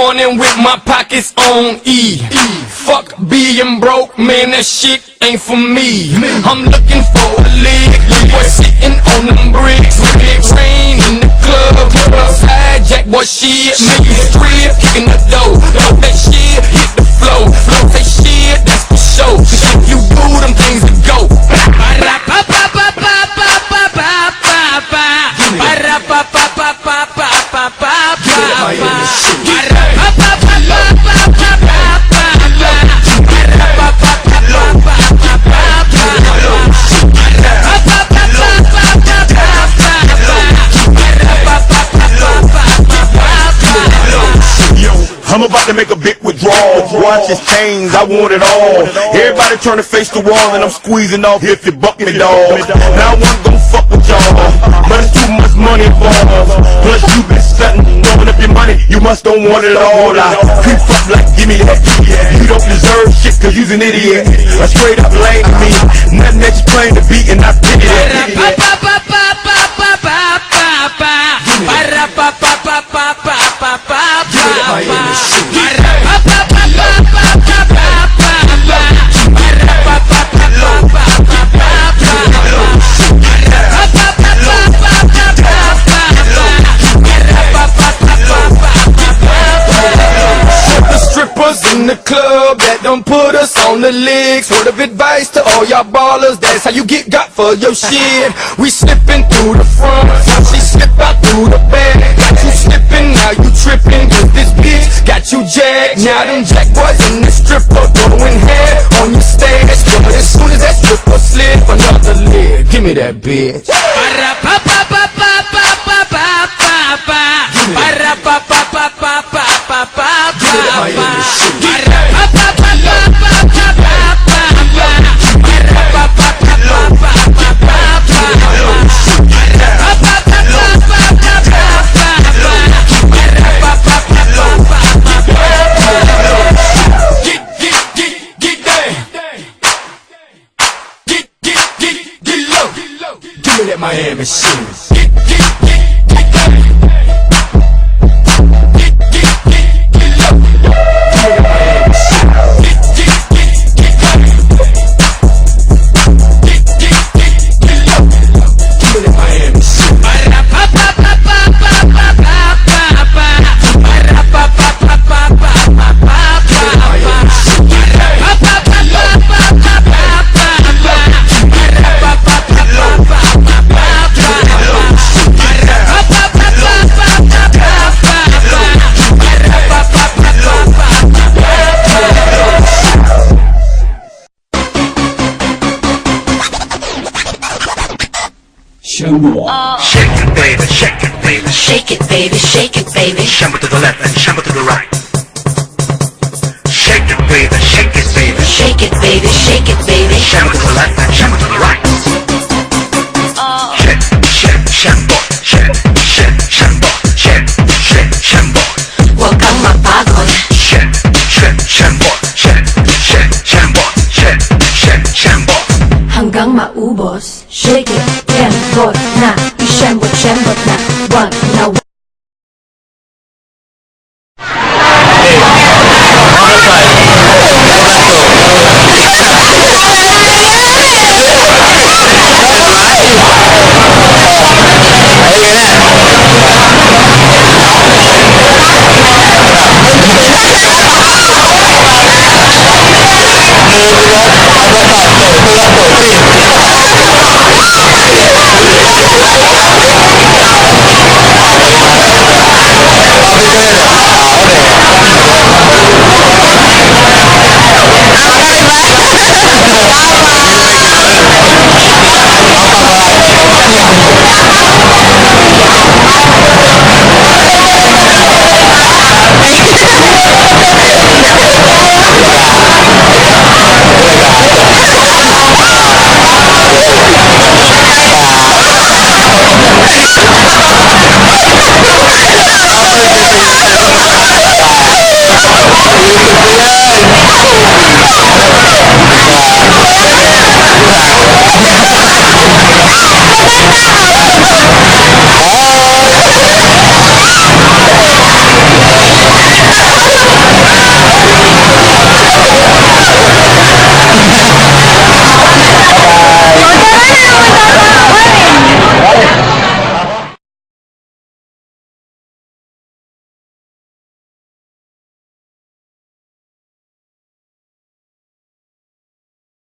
morning with my pockets on E. Fuck being broke, man, that shit ain't for me. I'm looking for a lick, boy sitting on them bricks. Big rain in the club, outside, jack boy shit. Make you strip, kicking the dough. Blow that shit, hit the flow. Blow that shit, that's for show. If you do them things to go. I'm about to make a big withdrawal. Watches, chains, I want it all. Everybody turn to face the wall and I'm squeezing off if you buck me, dog. Now I wanna go fuck with y'all, but it's too much money involved. Plus you been stunting, throwing up your money, you must don't want it all. I creep up like give me that. You don't deserve shit cause you's an idiot. A straight up lame to me. Nothing that you claim to be and I pity that. In the club that done put us on the legs. Word of advice to all y'all ballers, that's how you get got for your shit. We slipping through the front, watch she slip out through the back. Got you slipping, now you tripping, cause this bitch got you jacked. Now them jack boys in the stripper throwing hair on your stash. But as soon as that stripper slip another leg, give me that bitch. Give me that Miami shit. Shake it, baby, shake it, baby. Shake it, baby, shake it, baby. Shamble to the left and shamble to the right. Shake it, baby, shake it, baby. Shake it, baby, shake it, baby. Shamble to the left and shamble to the right. Shake, shake, shamble, shake, shake, shamble, shake, shake, shamble. Huwag kang mapagod. Shake, shake, shamble, shake, shake, shamble, shake, shake, shamble. Hanggang maubos. Shake it, shambot na, ishambot na, wag na.